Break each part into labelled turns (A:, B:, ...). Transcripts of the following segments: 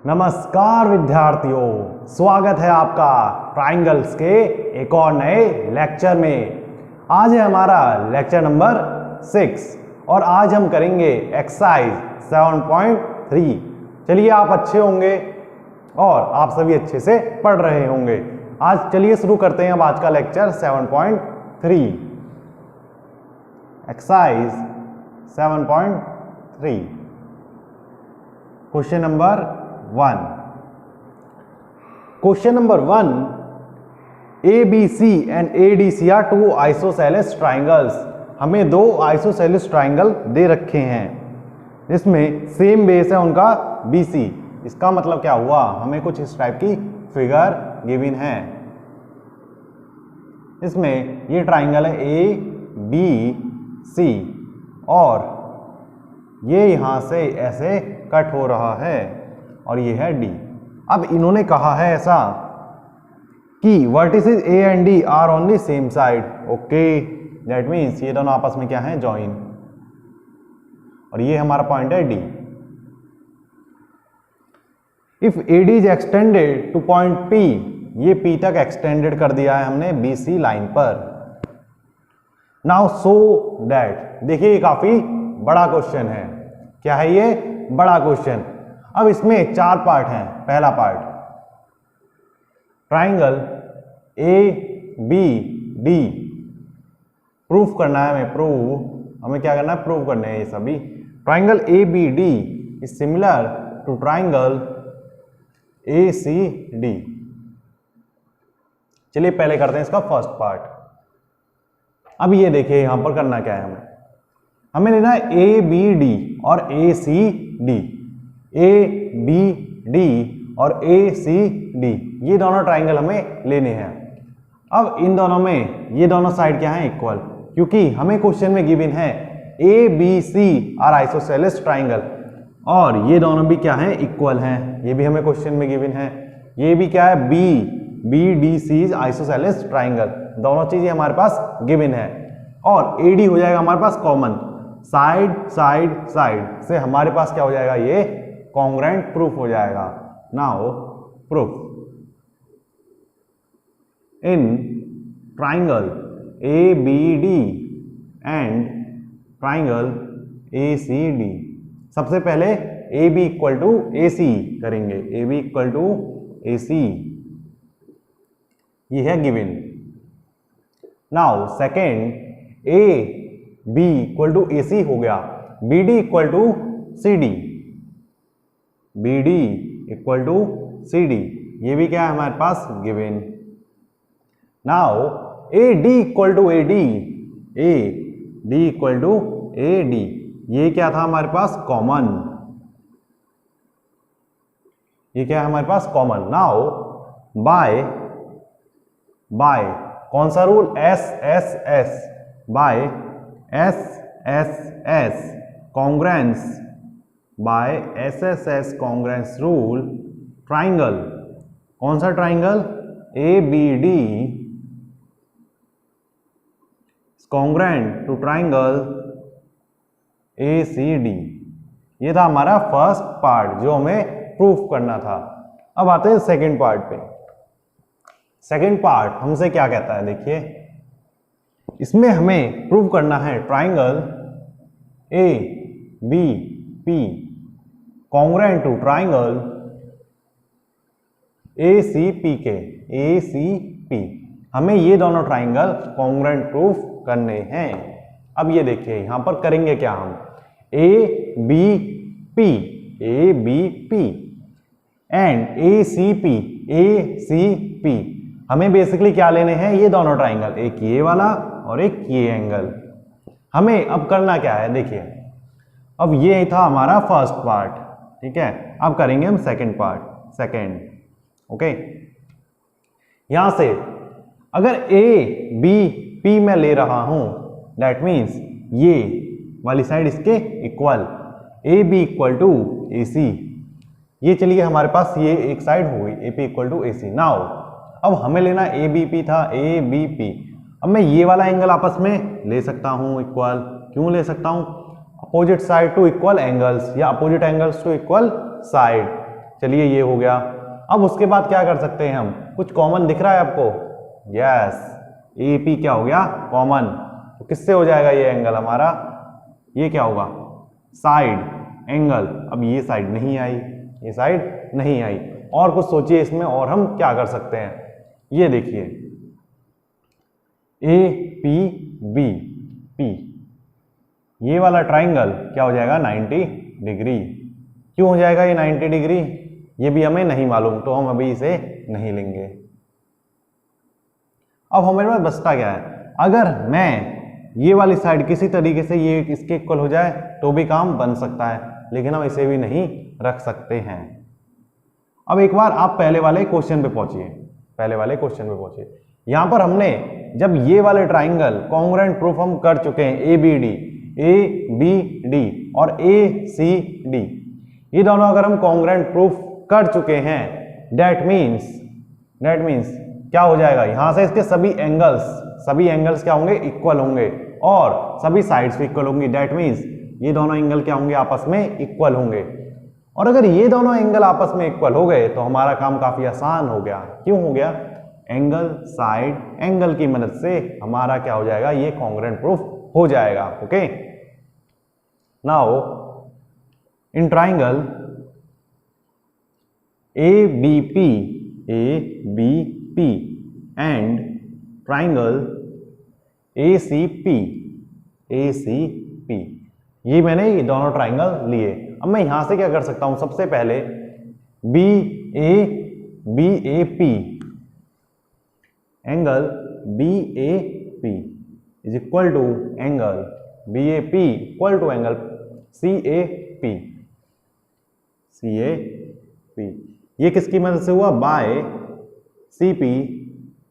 A: नमस्कार विद्यार्थियों, स्वागत है आपका ट्राइंगल्स के एक और नए लेक्चर में। आज है हमारा लेक्चर नंबर 6 और आज हम करेंगे एक्सरसाइज 7.3। चलिए, आप अच्छे होंगे और आप सभी अच्छे से पढ़ रहे होंगे। आज चलिए शुरू करते हैं अब आज का lecture 7.3। Exercise 7.3 question number 1। Question number 1, ABC and ADC are two isosceles triangles. हमें दो आइसोसेलेस ट्राइंगल दे रखे हैं जिसमें सेम बेस है उनका BC। इसका मतलब क्या हुआ, हमें कुछ इस टाइप की फिगर गिवन है। इसमें ये ट्राइंगल है ABC और ये यहां से ऐसे कट हो रहा है और ये है D। अब इन्होंने कहा है ऐसा कि vertices A and D are on the same side. Okay, that means ये दोनों आपस में क्या है, जॉइन। और ये हमारा पॉइंट है D। If AD is extended two point P, ये P तक एक्सटेंडेड कर दिया है हमने BC लाइन पर। नाउ सो दैट, देखिए ये काफी बड़ा क्वेश्चन है। क्या है ये, बड़ा क्वेश्चन। अब इसमें चार पार्ट हैं। पहला पार्ट, ट्राइंगल ABD प्रूफ करना है हमें क्या करना है, प्रूव करने हैं ये सभी। Triangle ABD is similar to triangle ACD। चलिए पहले करते हैं इसका फर्स्ट पार्ट। अब ये देखिए यहां पर करना क्या है, हमें लेना है ABD और ACD। ABD और ACD ये दोनों ट्राइंगल हमें लेने हैं। अब इन दोनों में ये दोनों साइड क्या है, इक्वल, क्योंकि हमें क्वेश्चन में गिवन है ABC आर आइसोसेलेस ट्राइंगल और ये दोनों भी क्या है, इक्वल हैं। ये भी हमें क्वेश्चन में गिवन है। ये भी क्या है, BDC आइसोसेलेस ट्राइंगल। दोनों चीजें हमारे पास गिवन है और AD हो जाएगा हमारे पास कॉमन। साइड साइड साइड से हमारे पास क्या हो जाएगा, ये कॉन्ग्रुएंट प्रूफ हो जाएगा। Now proof in triangle ABD and triangle ACD। सबसे पहले AB इक्वल टू AC करेंगे। AB इक्वल टू AC, ये है given. Now second, AB equal to AC हो गया। BD equal to CD, BD equal to CD, ये भी क्या है हमारे पास, given. Now AD equal to AD, AD equal to AD, ये क्या था हमारे पास, कॉमन। ये क्या है हमारे पास, कॉमन। नाउ बाय कौन सा rule, SSS, by SSS congruence, by SSS congruence rule, triangle, कौन सा triangle, ABD congruent to triangle ACD। ये था हमारा फर्स्ट पार्ट जो हमें प्रूफ करना था। अब आते हैं सेकंड पार्ट पे। सेकंड पार्ट हमसे क्या कहता है, देखिए इसमें हमें प्रूव करना है triangle ABP congruent to triangle ACP के। ACP, हमें ये दोनों ट्राइंगल कॉन्ग्रुएंट प्रूफ करने हैं। अब ये देखिए यहां पर करेंगे क्या, हम ABP एंड ACP हमें बेसिकली क्या लेने हैं, ये दोनों ट्राइंगल, एक ये वाला और एक ये एंगल। हमें अब करना क्या है, देखिए अब ये था हमारा फर्स्ट पार्ट, ठीक है। अब करेंगे हम सेकंड पार्ट, सेकंड। ओके, यहां से अगर ABP मैं ले रहा हूं, दैट मीन्स ये वाली साइड इसके equal, AB equal to AC। ये चलिए हमारे पास ये एक साइड हो गई, AP equal to AC। Now अब हमें लेना ABP था, ABP। अब मैं ये वाला एंगल आपस में ले सकता हूं इक्वल। क्यों ले सकता हूं, opposite side to equal angles या opposite angles to equal side. चलिए ये हो गया। अब उसके बाद क्या कर सकते हैं हम, कुछ कॉमन दिख रहा है आपको? यस, ए पी क्या हो गया? कॉमन। तो किससे हो जाएगा ये एंगल हमारा? ये क्या होगा? Side angle. अब ये साइड नहीं आई, ये साइड नहीं आई। और कुछ सोचिए इसमें, और हम क्या कर सकते हैं? ये देखिए, ए पी बी पी, ये वाला ट्राइंगल क्या हो जाएगा? 90 डिग्री। क्यों हो जाएगा ये 90 डिग्री? ये भी हमें नहीं मालूम, तो हम अभी इसे नहीं लेंगे। अब हमारे पास बचता क्या है? अगर मैं ये वाली साइड किसी तरीके से ये इसके इक्वल हो जाए तो भी काम बन सकता है, लेकिन हम इसे भी नहीं रख सकते हैं। अब एक बार आप पहले वाले क्वेश्चन पे पहुंचिए, यहां पर हमने जब ये वाले ट्राइंगल कॉन्ग्रुएंट प्रूफ हम कर चुके हैं, ए बी डी और ए सी डी, ये दोनों अगर हम कॉन्ग्रुएंट प्रूफ कर चुके हैं, दैट मीन्स क्या हो जाएगा? यहां से इसके सभी एंगल्स क्या होंगे? इक्वल होंगे, और सभी साइड्स भी इक्वल होंगी। दैट मीन्स ये दोनों एंगल क्या होंगे? आपस में इक्वल होंगे। और अगर ये दोनों एंगल आपस में इक्वल हो गए तो हमारा काम काफी आसान हो गया। क्यों हो गया? एंगल साइड एंगल की मदद से हमारा क्या हो जाएगा? ये कॉन्ग्रुएंट प्रूफ हो जाएगा। Okay, now in triangle A B P and triangle A C P, ये मैंने ये दोनों ट्राइंगल लिए। अब मैं यहां से क्या कर सकता हूं? सबसे पहले B A P, angle B A P is equal to angle B A P equal to angle C A P. ये किसकी मदद से हुआ? By C P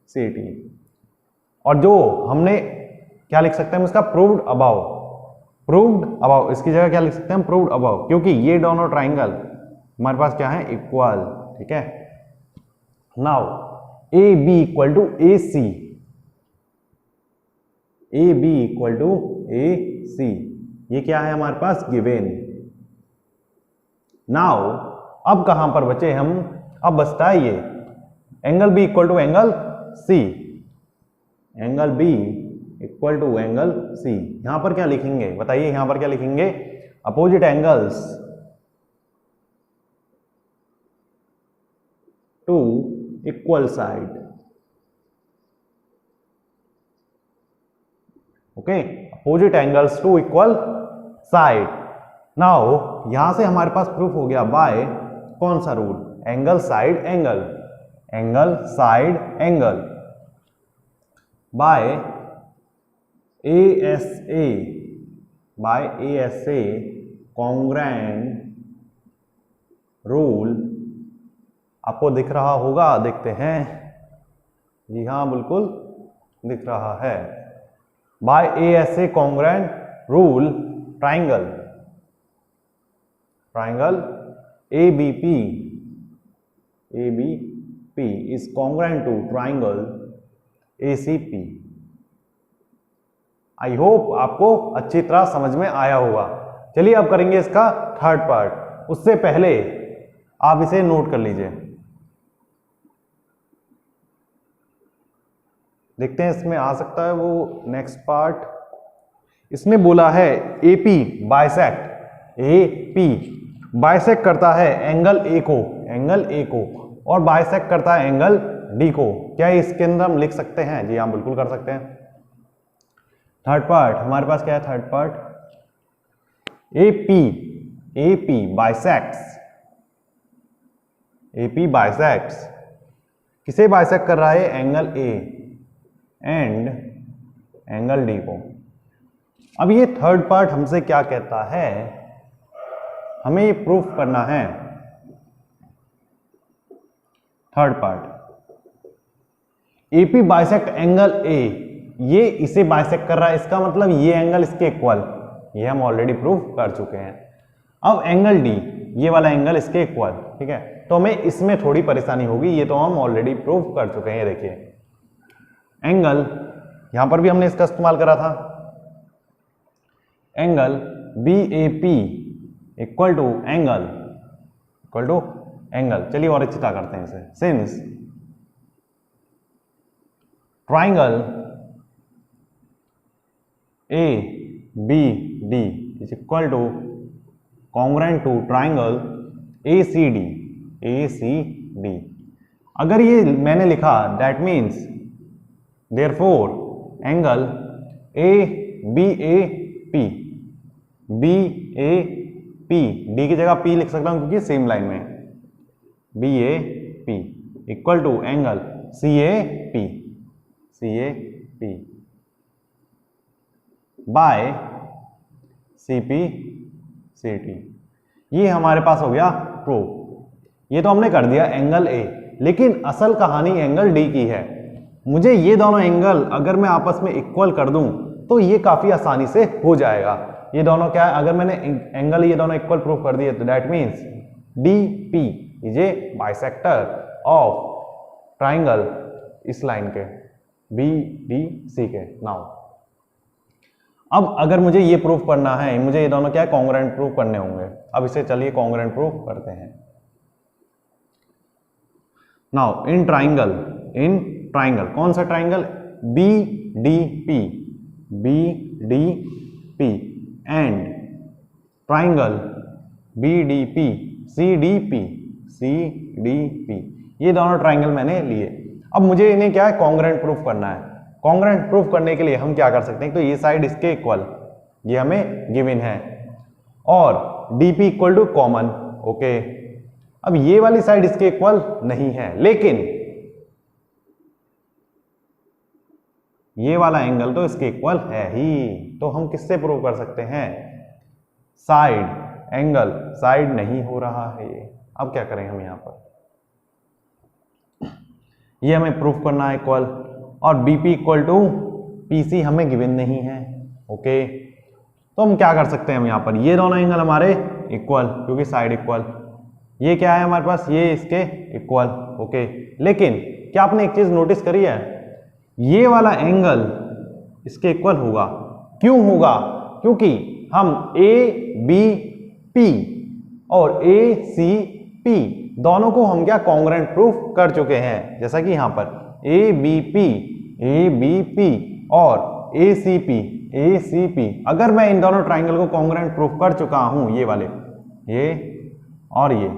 A: C T. और जो हमने क्या लिख सकते हैं इसका? प्रूव्ड अबाउ, इसकी जगह क्या लिख सकते हैं? प्रूव्ड अबाउ, क्योंकि ये दोनों ट्राइंगल हमारे पास क्या है? इक्वल। ठीक है, now A B equal to A C, ये क्या है हमारे पास? गिवन। नाउ अब कहां पर बचे हम? अब बचता है ये angle B equal to angle C, यहां पर क्या लिखेंगे? बताइए, यहां पर क्या लिखेंगे? Opposite angles to equal side. Okay, opposite angles to equal side. Now यहां से हमारे पास प्रूफ हो गया बाय कौन सा rule? Angle side angle by ASA congruent rule. आपको दिख रहा होगा, देखते हैं। जी हाँ, बिल्कुल दिख रहा है। By ASA congruent rule, triangle ABP is congruent to triangle ACP। I hope आपको अच्छी तरह समझ में आया होगा। चलिए अब करेंगे इसका थर्ड पार्ट। उससे पहले आप इसे नोट कर लीजिए। देखते हैं इसमें आ सकता है वो नेक्स्ट पार्ट। इसने बोला है AP बाइसेक्ट करता है एंगल A को और बाइसेक्ट करता है एंगल D को। क्या इसके अंदर हम लिख सकते हैं? जी हाँ, बिल्कुल कर सकते हैं। थर्ड पार्ट हमारे पास क्या है? थर्ड पार्ट AP बाइसेक्ट्स किसे बाइसेक्ट कर रहा है? Angle A and angle D को। अब ये थर्ड पार्ट हमसे क्या कहता है? हमें ये प्रूफ करना है। Third part AP bisect angle A, ये इसे बाइसेक्ट कर रहा है, इसका मतलब ये एंगल इसके इक्वल, ये हम ऑलरेडी प्रूफ कर चुके हैं। अब एंगल D, ये वाला एंगल इसके इक्वल, ठीक है, तो हमें इसमें थोड़ी परेशानी होगी, ये तो हम ऑलरेडी प्रूफ कर चुके हैं। ये देखिए एंगल, यहां पर भी हमने इसका इस्तेमाल करा था। Angle BAP equal to angle, चलिए और अच्छी करते हैं इसे। Since triangle A B D is equal to congruent to triangle A C D, अगर ये मैंने लिखा that means therefore angle A B A P, B A P, D की जगह पी लिख सकता हूं क्योंकि सेम लाइन में, B A P equal to angle C A P by C P C T. ये हमारे पास हो गया प्रूफ। ये तो हमने कर दिया एंगल ए, लेकिन असल कहानी एंगल डी की है। मुझे ये दोनों एंगल अगर मैं आपस में इक्वल कर दूं तो ये काफी आसानी से हो जाएगा। ये दोनों क्या है, अगर मैंने एंगल ये दोनों इक्वल प्रूफ कर दिए तो that means D P is a bisector of triangle इस लाइन के बी डी सी के। नाउ अब अगर मुझे ये प्रूफ करना है, मुझे ये दोनों क्या है कॉन्ग्रुएंट प्रूफ करने होंगे। अब इसे चलिए कॉन्ग्रुएंट प्रूफ करते हैं। नाउ इन ट्राइंगल कौन सा triangle, B D P and triangle B D P C D P, ये दोनों ट्राइंगल मैंने लिए। अब मुझे इन्हें क्या है कॉन्ग्रुएंट प्रूफ करना है। कॉन्ग्रुएंट प्रूफ करने के लिए हम क्या कर सकते हैं, तो ये साइड इसके इक्वल, ये हमें गिवन है, और dp equal to common, okay. अब ये वाली साइड इसके इक्वल नहीं है, लेकिन ये वाला एंगल तो इसके इक्वल है ही, तो हम किससे प्रूव कर सकते हैं, साइड एंगल, साइड नहीं हो रहा है ये। अब क्या करें हम यहां पर, ये हमें प्रूफ करना है इक्वल, और bp इक्वल टू pc हमें गिवन नहीं है, ओके। तो हम क्या कर सकते हैं, हम यहां पर ये दोनों एंगल हमारे इक्वल, क्योंकि साइड इक्वल, ये क्या है हमारे पास, ये इसके इक्वल, ओके। लेकिन क्या आपने एक चीज नोटिस करी है, ये वाला एंगल इसके इक्वल होगा। क्यों होगा, क्योंकि हम ए बी पी और ए सी पी दोनों को हम क्या कॉन्ग्रुएंट प्रूफ कर चुके हैं। जैसा कि यहां पर ए बी पी और ए सी पी, अगर मैं इन दोनों ट्राइंगल को कॉन्ग्रुएंट प्रूफ कर चुका हूं, ये वाले, ये और ये,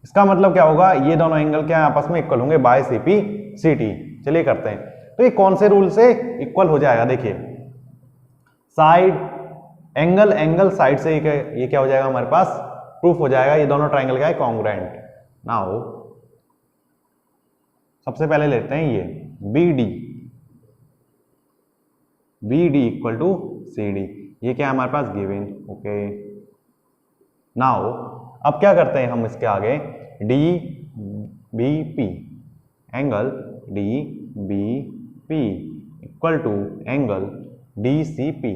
A: इसका मतलब क्या होगा, ये दोनों एंगल क्या आपस में इक्वल होंगे by C P C T. चलिए करते हैं, तो ये कौन से रूल से इक्वल हो जाएगा, देखिए साइड एंगल साइड से ये क्या हो जाएगा हमारे पास प्रूफ हो जाएगा, ये दोनों ट्राइंगल क्या है कॉन्ग्रुएंट। नाउ सबसे पहले लेते हैं ये B D equal to C D, ये क्या है हमारे पास गिवन, ओके। नाउ अब क्या करते हैं हम इसके आगे, D B P, angle D B P equal to angle D C P,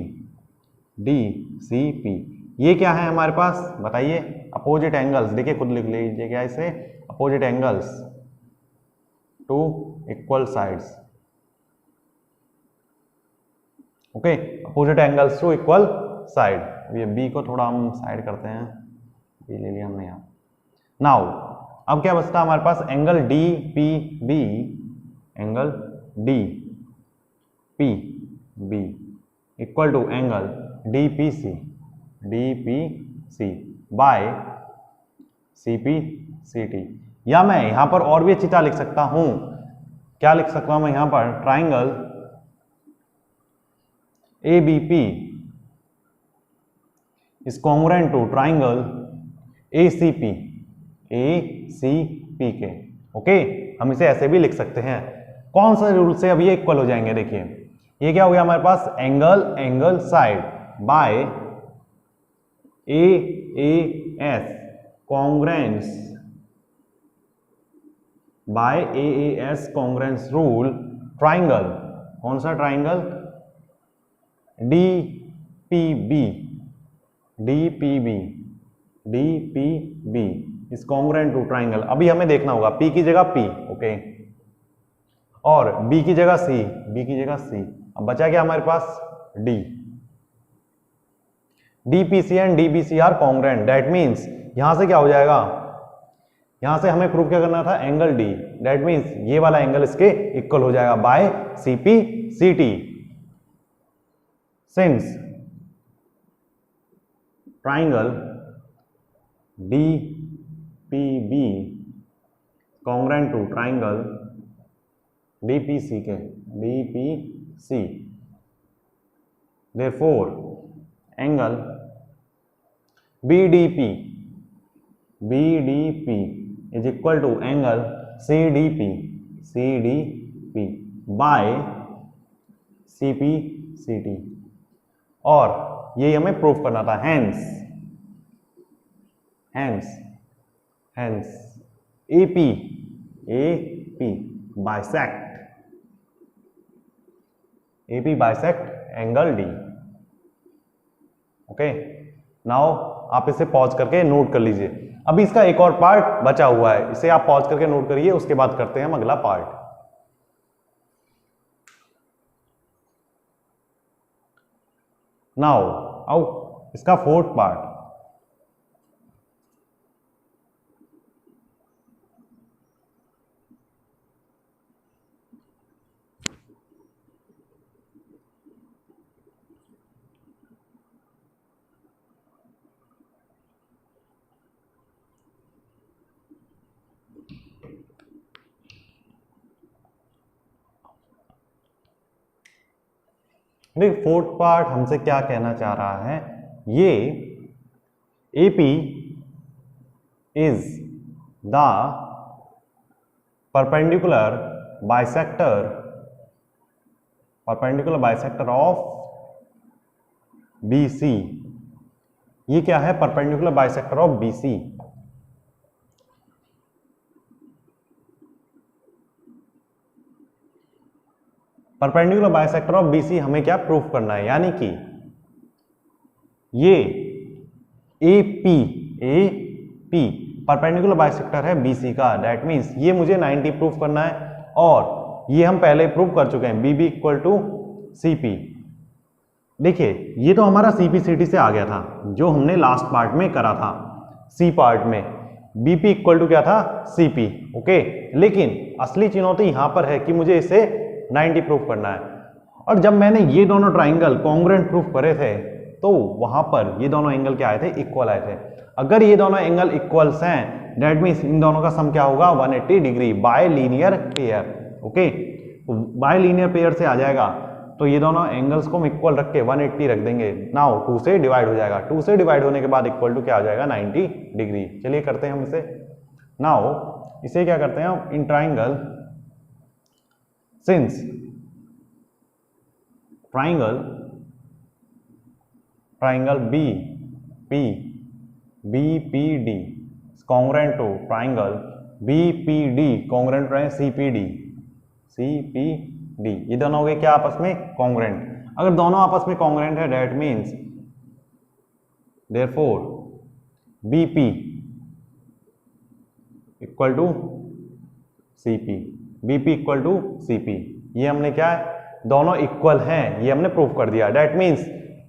A: ये क्या है हमारे पास बताइए, अपोजिट एंगल्स। देखिए खुद लिख लीजिए क्या इसे, opposite angles to equal sides, okay, opposite angles to equal side. ये बी को थोड़ा हम साइड करते हैं, बी ले लिया हमने यहाँ। नाउ अब क्या बचता है हमारे पास, angle D P B equal to angle D P C by C P C T. या मैं यहां पर और भी अच्छी तरह लिख सकता हूं, क्या लिख सकता हूं मैं यहां पर, triangle A B P is congruent to triangle A C P के, ओके। हम इसे ऐसे भी लिख सकते हैं। कौन सा रूल से अब ये इक्वल हो जाएंगे, देखिए ये क्या हो गया हमारे पास, angle side by A S congruence by A S congruence rule, triangle, कौन सा triangle, D P B is congruent to triangle. अभी हमें देखना होगा P की जगह P, ओके, और B की जगह C, अब बचा क्या हमारे पास D, DPC and DBC are congruent, that means यहां से क्या हो जाएगा, यहां से हमें प्रूव क्या करना था, एंगल डी, दैट मीन्स ये वाला एंगल इसके इक्वल हो जाएगा by CP CT. Since triangle D P B congruent to triangle DPC के DPC, therefore angle BDP is equal to angle CDP by CPCT, और ये हमें प्रूफ करना था। Hence AP bisect angle D. Okay, now आप इसे pause करके note कर लीजिए। अभी इसका एक और पार्ट बचा हुआ है, इसे आप पॉज करके नोट करिए, उसके बाद करते हैं हम अगला पार्ट। नाउ इसका फोर्थ पार्ट। देखिए फोर्थ पार्ट हमसे क्या कहना चाह रहा है, ये AP is the perpendicular bisector of BC। ये क्या है, perpendicular bisector of BC। Perpendicular bisector of BC हमें क्या प्रूफ करना है, यानी कि ये AP परपेंडिकुलर बाइसेक्टर है BC का, दैट मीन्स ये मुझे 90 प्रूफ करना है, और ये हम पहले प्रूफ कर चुके हैं, BB इक्वल टू CP। देखिए ये तो हमारा CPCT से आ गया था, जो हमने लास्ट पार्ट में करा था, C पार्ट में BP इक्वल टू क्या था, CP। ओके, लेकिन असली चुनौती यहां पर है कि मुझे इसे 90 प्रूफ करना है। और जब मैंने ये दोनों ट्राइंगल कॉन्ग्रुएंट प्रूफ करे थे, तो वहां पर ये दोनों एंगल क्या आए थे, इक्वल आए थे। अगर ये दोनों एंगल इक्वल्स हैं, दैट मीन्स इन दोनों का सम क्या होगा, 180 degree by linear pair. Okay, bye linear pair से आ जाएगा, तो ये दोनों एंगल्स को हम इक्वल रख के 180 रख देंगे। नाउ 2 से डिवाइड हो जाएगा, 2 से डिवाइड होने के बाद इक्वल टू क्या आ जाएगा, 90 डिग्री। चलिए करते हैं हम इसे। नाउ इसे क्या करते हैं हम, in triangle since triangle BPD congruent to triangle BPD congruent to CPD, ये दोनों हो गए क्या आपस में कॉन्ग्रुएंट। अगर दोनों आपस में कॉन्ग्रुएंट है, that means therefore BP equal to CP। ये हमने क्या है, दोनों इक्वल हैं, ये हमने प्रूव कर दिया। That means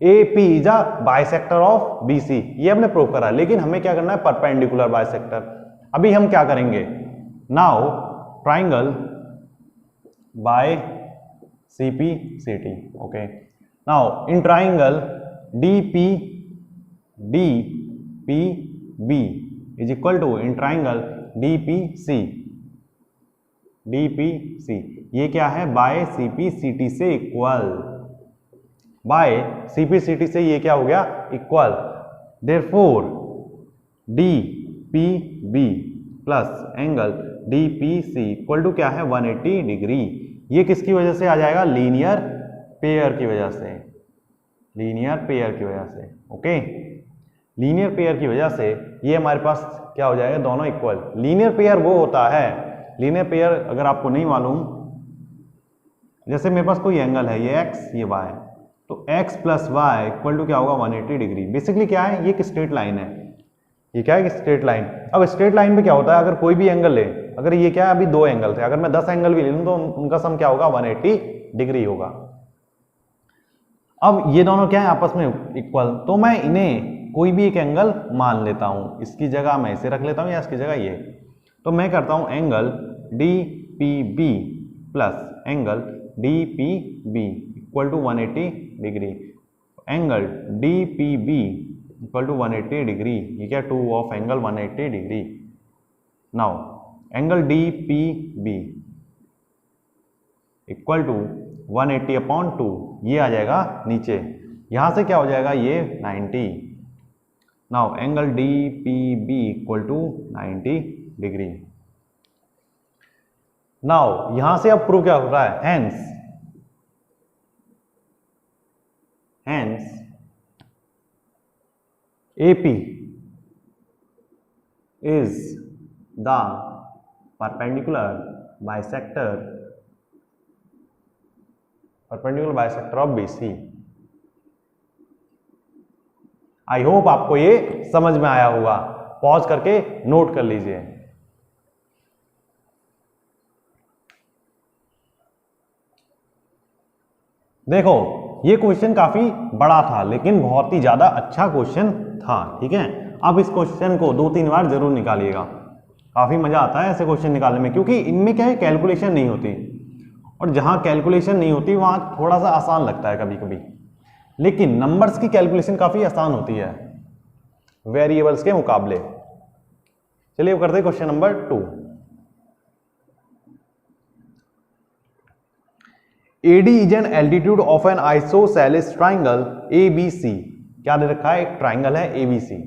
A: AP is a bisector of BC, ये हमने प्रूव करा। लेकिन हमें क्या करना है, परपेंडिकुलर बाइसेक्टर। अभी हम क्या करेंगे, now triangle by CPCT। Okay, now in triangle DPB is equal to in triangle DPC, ये क्या है, बाय CPCT से इक्वल, बाय CPCT से ये क्या हो गया, equal. Therefore DPB plus angle DPC equal to क्या है, 180 डिग्री। ये किसकी वजह से आ जाएगा, लीनियर पेयर की वजह से, ओके, लीनियर पेयर की वजह से ये हमारे पास क्या हो जाएगा, दोनों इक्वल। लीनियर पेयर वो होता है, लीनियर पेयर अगर आपको नहीं मालूम, जैसे मेरे पास कोई एंगल है, ये x ये y, तो x plus y equal to क्या होगा, 180 डिग्री। बेसिकली क्या है, ये एक स्ट्रेट लाइन है, ये क्या है, स्ट्रेट लाइन। अब स्ट्रेट लाइन में क्या होता है, अगर कोई भी एंगल ले, अगर ये क्या है, अभी 2 एंगल थे, अगर मैं 10 एंगल भी ले लूं तो उनका सम क्या होगा, 180 डिग्री होगा। अब ये दोनों क्या है, आपस में इक्वल, तो मैं इन्हें कोई भी एक एंगल मान लेता हूं, इसकी जगह मैं इसे रख लेता हूं या इसकी जगह ये। तो मैं करता हूं angle D P B plus angle D P B equal to 180 degree. Angle D P B equal to 180 degree, ये क्या 2 of angle 180 degree. Now angle D P B equal to 180/2, ये आ जाएगा नीचे, यहां से क्या हो जाएगा ये 90। Now angle D P B equal to 90 degree. Now यहां से अब प्रूव क्या हो रहा है, hence AP is the perpendicular bisector of BC। I hope आपको ये समझ में आया होगा, पॉज करके नोट कर लीजिए। देखो ये क्वेश्चन काफी बड़ा था लेकिन बहुत ही ज्यादा अच्छा क्वेश्चन था, ठीक है। अब इस क्वेश्चन को 2-3 बार जरूर निकालिएगा, काफी मजा आता है ऐसे क्वेश्चन निकालने में, क्योंकि इनमें क्या है कैलकुलेशन नहीं होती, और जहां कैलकुलेशन नहीं होती वहां थोड़ा सा आसान लगता है कभी कभी, लेकिन नंबर्स की कैलकुलेशन काफी आसान होती है वेरिएबल्स के मुकाबले। चलिए अब करते हैं question number 2। AD is an altitude of an isosceles triangle ABC। क्या दे रखा है, एक ट्राइंगल है ABC,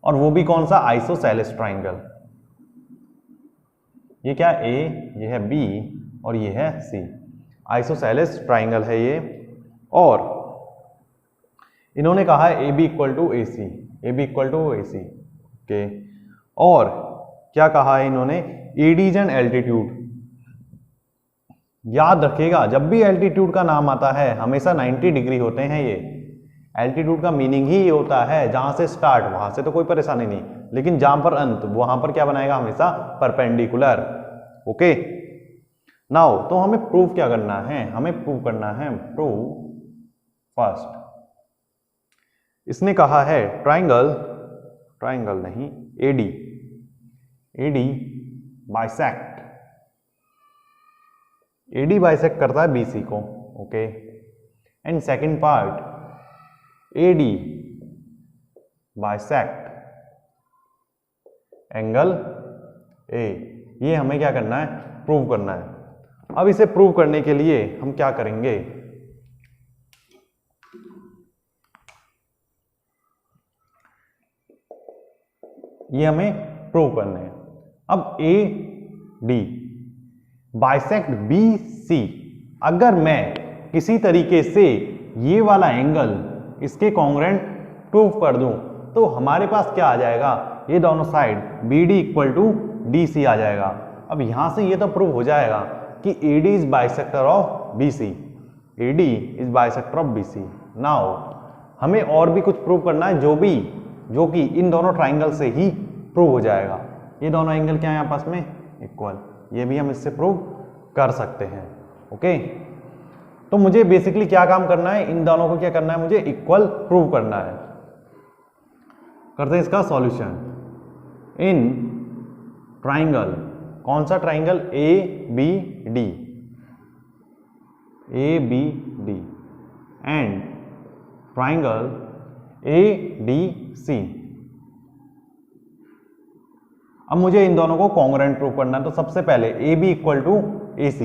A: और वो भी कौन सा, आइसोसेलेस ट्राइंगल। ये क्या A, ये है B और ये है C, आइसोसेलेस ट्राइंगल है ये। और इन्होंने कहा है AB equal to AC, AB equal to AC, okay. और क्या कहा है इन्होंने, AD is an altitude। याद रखिएगा जब भी एल्टीट्यूड का नाम आता है हमेशा 90 डिग्री होते हैं। ये एल्टीट्यूड का मीनिंग ही ये होता है जहां से स्टार्ट वहां से तो कोई परेशानी नहीं, लेकिन जहां पर अंत वहां पर क्या बनाएगा, हमेशा परपेंडिकुलर, ओके। नाउ तो हमें प्रूव क्या करना है, हमें प्रूव करना है, प्रूव फर्स्ट इसने कहा है ट्राइंगल नहीं, AD बाइसेक्ट करता है BC को, okay. And second part AD bisect angle A। ये हमें क्या करना है, प्रूव करना है। अब इसे प्रूव करने के लिए हम क्या करेंगे, ये हमें प्रूव करना है। अब AD बाइसेक्ट BC, अगर मैं किसी तरीके से ये वाला एंगल इसके कॉन्ग्रुएंट प्रूव कर दूं तो हमारे पास क्या आ जाएगा, ये दोनों side BD equal to DC आ जाएगा। अब यहां से ये तो प्रूव हो जाएगा कि AD is bisector of BC, AD is bisector of BC। Now हमें और भी कुछ प्रूव करना है जो कि इन दोनों ट्राइंगल से ही प्रूव हो जाएगा। ये दोनों एंगल क्या है आपस में, इक्वल, ये भी हम इससे प्रूव कर सकते हैं, ओके। तो मुझे बेसिकली क्या काम करना है, इन दोनों को क्या करना है, मुझे इक्वल प्रूव करना है। करते हैं इसका सॉल्यूशन। इन ट्राइंगल, कौन सा triangle, ABD and triangle ADC। अब मुझे इन दोनों को कॉन्ग्रुएंट प्रूव करना है, तो सबसे पहले AB equal to AC,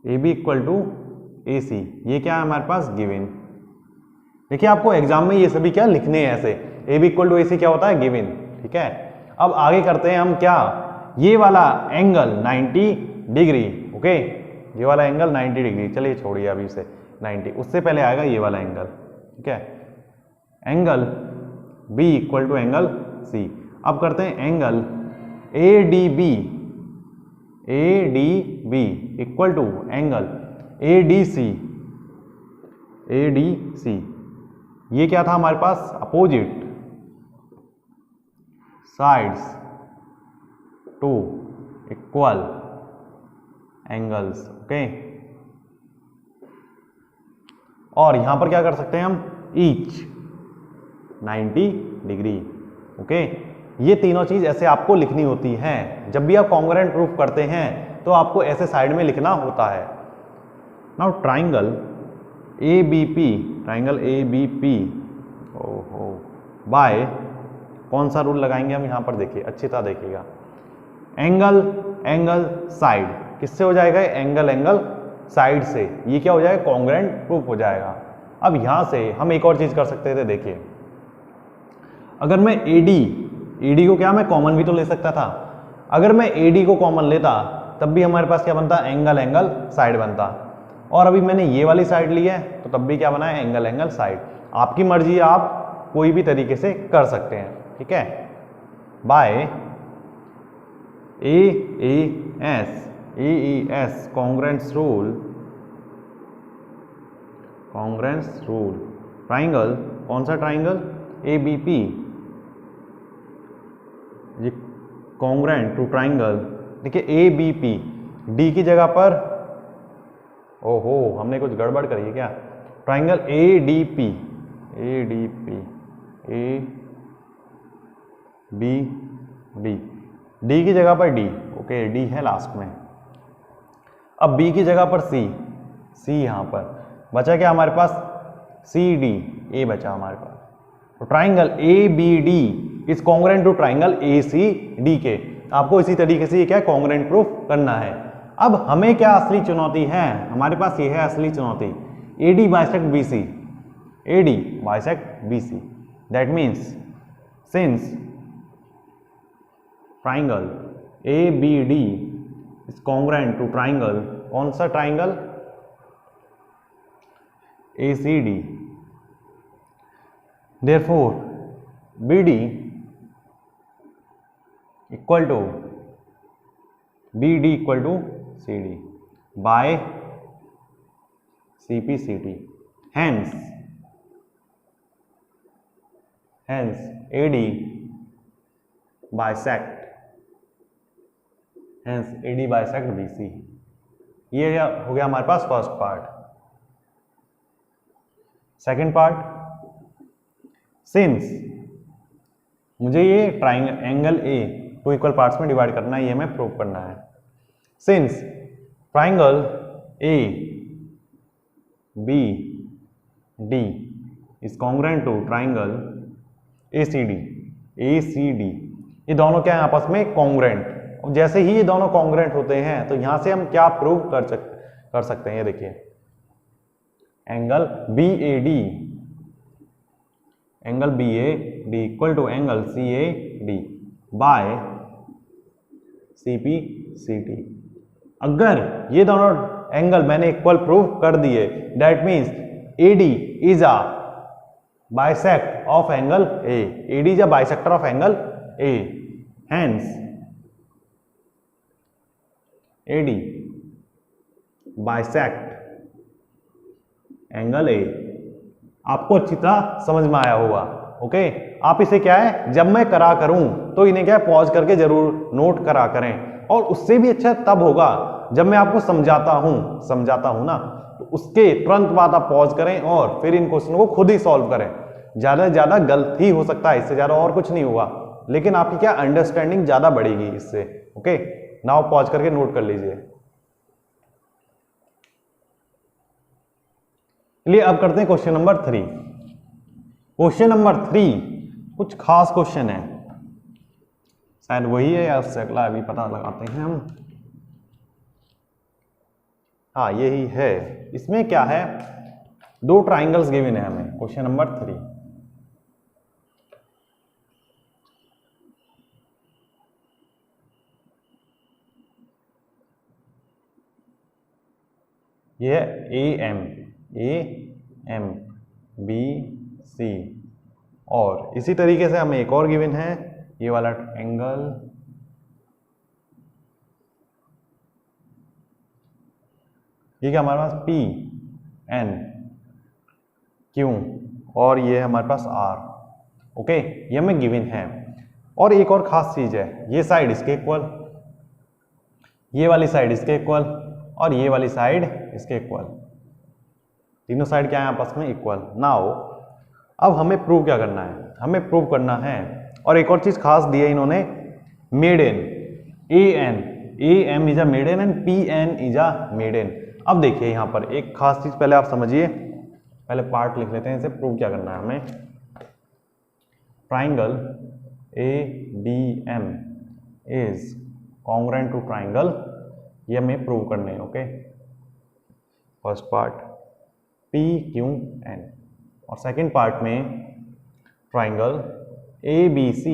A: AB equal to AC, ये क्या है हमारे पास, गिवन। देखिए आपको एग्जाम में ये सभी क्या लिखने हैं ऐसे, AB इक्वल टू AC क्या होता है, गिवन, ठीक है। अब आगे करते हैं हम क्या, ये वाला एंगल 90 डिग्री, ओके, ये वाला एंगल 90 डिग्री, चलिए छोड़िए अभी से 90, उससे पहले आएगा ये वाला एंगल, ठीक है। Angle B equal to angle C। अब करते हैं angle ADB equal to angle ADC, ये क्या था हमारे पास, opposite sides to equal angles, okay. और यहां पर क्या कर सकते हैं हम, ईच 90 डिग्री। ओके, ये तीनों चीज ऐसे आपको लिखनी होती हैं। जब भी आप कॉन्ग्रुएंट प्रूफ करते हैं तो आपको ऐसे साइड में लिखना होता है। Now triangle ABP, triangle ABP, ओहो, बाय कौन सा रूल लगाएंगे हम यहाँ पर, देखिए अच्छी तरह देखिएगा, एंगल एंगल साइड, किससे हो जाएगा, एंगल एंगल साइड से, ये क्या हो जाएगा, कॉन्ग्रुएंट प्रूफ हो जाएगा। अब यहाँ से हम एक और चीज कर सकते थे, देखिए अगर मैं AD को क्या मैं कॉमन भी तो ले सकता था, अगर मैं AD को कॉमन लेता तब भी हमारे पास क्या बनता, एंगल एंगल साइड बनता, और अभी मैंने ये वाली साइड ली है तो तब भी क्या बना है, एंगल एंगल साइड। आपकी मर्जी, आप कोई भी तरीके से कर सकते हैं, ठीक है। By AES congruence rule, triangle कौन सा, ट्राइंगल ABP, ये कॉन्ग्रुएंट टू ट्राइंगल, देखिए ABP, D की जगह पर, ओहो हमने कुछ गड़बड़ करी है क्या, ट्राइंगल ADP D की जगह पर D, ओके D है लास्ट में। अब B की जगह पर C यहाँ पर बचा क्या हमारे पास, CD, A बचा हमारे पास। तो triangle ABD is congruent to triangle ACD के, आपको इसी तरीके से ये क्या कॉन्ग्रुएंट प्रूफ करना है। अब हमें क्या असली चुनौती है, हमारे पास ये है असली चुनौती, AD bisect BC, that means since triangle ABD is congruent to triangle, कौन सा triangle, ACD, therefore BD equal to CD by CPCD, hence AD bisect BC। ये हो गया हमारे पास first part. Second part, since मुझे ये triangle angle A two equal parts में डिवाइड करना है, ये हमें प्रूव करना है। Since triangle ABD is congruent to triangle ACD, ये दोनों क्या है आपस में कॉन्ग्रुएंट। जैसे ही ये दोनों कॉन्ग्रुएंट होते हैं तो यहां से हम क्या प्रूव कर सकते हैं, ये देखिए angle BAD equal to angle CAD by CPCD। अगर ये दोनों एंगल मैंने इक्वल प्रूव कर दिए, that means AD is a bisect of angle A, AD is a bisector of angle A, hence AD bisect angle A। आपको अच्छी तरह समझ में आया होगा, ओके। आप इसे क्या है, जब मैं करा करूं तो इन्हें क्या है, पॉज करके जरूर नोट करा करें, और उससे भी अच्छा तब होगा जब मैं आपको समझाता हूं ना, तो उसके तुरंत बाद आप पॉज करें और फिर इन क्वेश्चन को खुद ही सॉल्व करें। ज्यादा से ज्यादा गलत ही हो सकता है, इससे ज्यादा और कुछ नहीं होगा, लेकिन आपकी क्या अंडरस्टैंडिंग ज्यादा बढ़ेगी इससे, ओके। नाउ पॉज करके नोट कर लीजिए। चलिए अब करते हैं क्वेश्चन नंबर 3। क्वेश्चन नंबर 3 कुछ खास क्वेश्चन है, शायद वही है या उससे अगला, अभी पता लगाते हैं हम। हाँ यही है। इसमें क्या है, दो ट्राइंगल्स गिवन है हमें, क्वेश्चन नंबर 3। ये है AM BC, और इसी तरीके से हमें एक और गिवन है, ये वाला एंगल ये क्या हमारे पास PNQ, और ये है हमारे पास R, ओके। ये हमें गिवन है। और एक और खास चीज है, ये साइड इसके इक्वल, ये वाली साइड इसके इक्वल, और ये वाली साइड इसके इक्वल, तीनों साइड क्या है आपस में इक्वल। नाउ अब हमें प्रूव क्या करना है, हमें प्रूव करना है, और एक और चीज खास दी है इन्होंने, median, AM is a median and PN is a median. अब देखिए यहां पर एक खास चीज पहले आप समझिए, पहले पार्ट लिख लेते हैं, इसे प्रूव क्या करना है हमें। Triangle ADM is congruent to triangle, ये हमें प्रूव करने हैं। ओके, फर्स्ट पार्ट PQN, और सेकंड पार्ट में triangle ABC